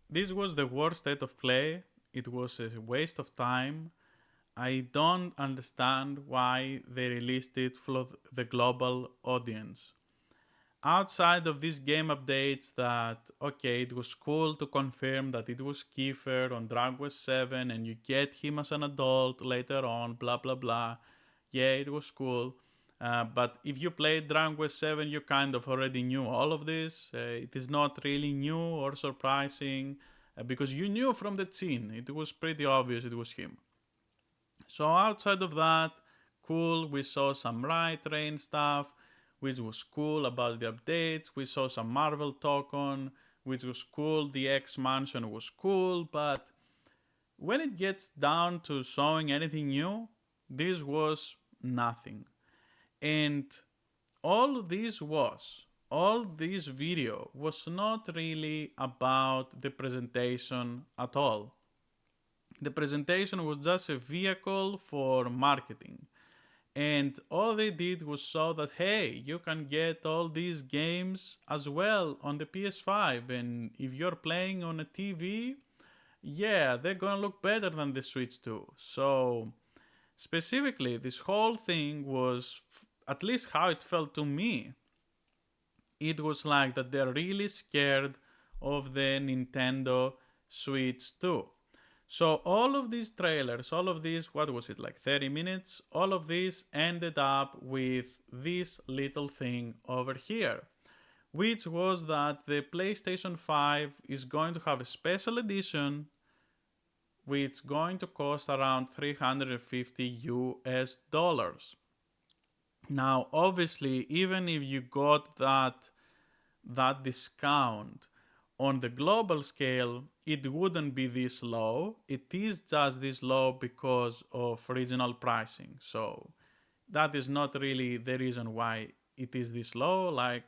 this was the worst state of play. It was a waste of time. I don't understand why they released it for the global audience. Outside of these game updates, that okay, it was cool to confirm that it was Kiefer on Dragon Quest 7 and you get him as an adult later on, blah blah blah. Yeah, it was cool. But if you played Dragon Quest 7, you kind of already knew all of this. It is not really new or surprising because you knew from the scene. It was pretty obvious it was him. So outside of that, cool, we saw some Riot Train stuff, which was cool about the updates. We saw some Marvel talk on, which was cool. The X Mansion was cool, but when it gets down to showing anything new, this was nothing. And all this was, all this video was not really about the presentation at all. The presentation was just a vehicle for marketing. And all they did was show that, hey, you can get all these games as well on the PS5. And if you're playing on a TV, yeah, they're gonna look better than the Switch 2. So, specifically, this whole thing was, at least how it felt to me, it was like that they're really scared of the Nintendo Switch 2. So all of these trailers, all of these, what was it, like 30 minutes? All of this ended up with this little thing over here, which was that the PlayStation 5 is going to have a special edition which is going to cost around 350 US dollars. Now, obviously, even if you got that discount on the global scale, it wouldn't be this low. It is just this low because of regional pricing. So that is not really the reason why it is this low. Like,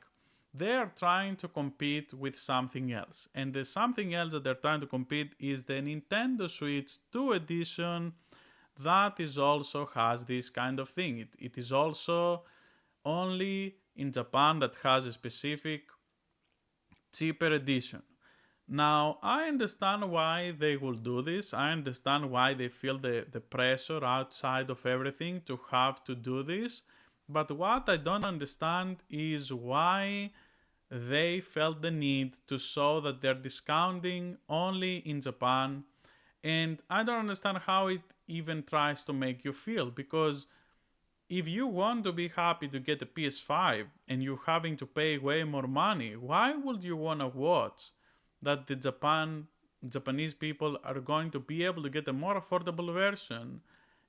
they're trying to compete with something else. And the something else that they're trying to compete is the Nintendo Switch 2 edition that is also has this kind of thing. It is also only in Japan that has a specific cheaper edition. Now, I understand why they will do this. I understand why they feel the pressure outside of everything to have to do this. But what I don't understand is why they felt the need to show that they're discounting only in Japan. And I don't understand how it even tries to make you feel, because if you want to be happy to get a PS5 and you're having to pay way more money, why would you want to watch that the Japanese people are going to be able to get a more affordable version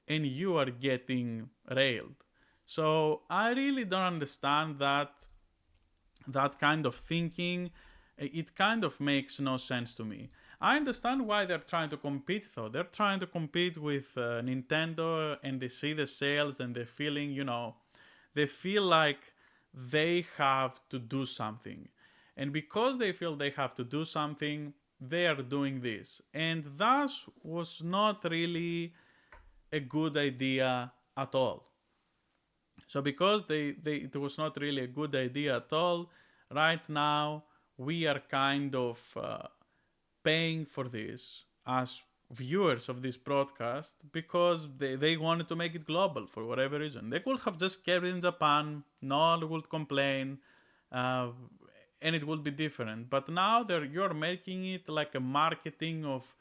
and you are getting railed? So I really don't understand that kind of thinking. It kind of makes no sense to me. I understand why they're trying to compete, though. They're trying to compete with Nintendo, and they see the sales and they're feeling, they feel like they have to do something. And because they feel they have to do something, they are doing this. And that was not really a good idea at all. So because it was not really a good idea at all, right now we are kind of paying for this as viewers of this broadcast because they wanted to make it global for whatever reason. They could have just kept it in Japan, no one would complain, uh, and it would be different. But now you're making it like a marketing of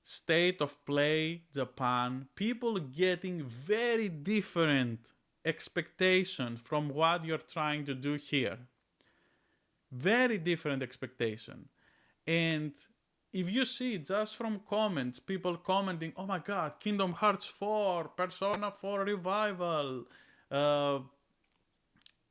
state of play Japan, people getting very different expectations from what you're trying to do here. Very different expectation. And if you see just from comments, people commenting, oh my god, Kingdom Hearts 4, Persona 4 Revival, uh,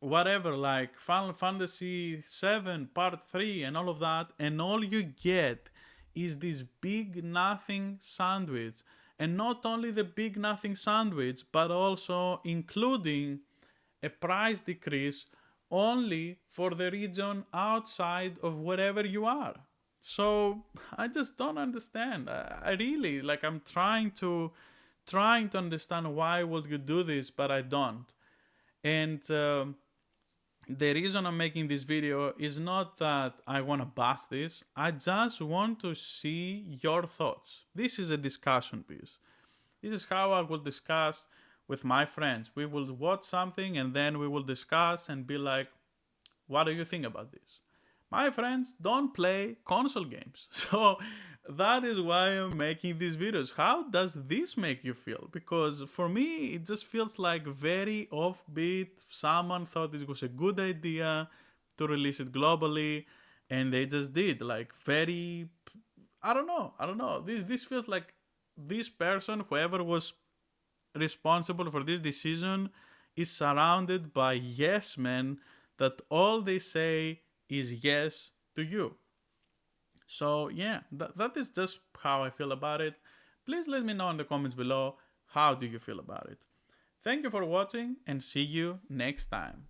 whatever, like Final Fantasy 7 Part 3 and all of that, and all you get is this big nothing sandwich. And not only the big nothing sandwich, but also including a price decrease only for the region outside of wherever you are. So I just don't understand. I really like. I'm trying to understand why would you do this, but I don't. And the reason I'm making this video is not that I want to bust this. I just want to see your thoughts. This is a discussion piece. This is how I will discuss with my friends. We will watch something and then we will discuss and be like, what do you think about this? My friends don't play console games. So that is why I'm making these videos. How does this make you feel? Because for me, it just feels like very offbeat. Someone thought it was a good idea to release it globally, and they just did. Like, very. I don't know. I don't know. This feels like this person, whoever was responsible for this decision, is surrounded by yes men that all they say is yes to you. So yeah, that is just how I feel about it. Please let me know in the comments below, how do you feel about it. Thank you for watching and see you next time.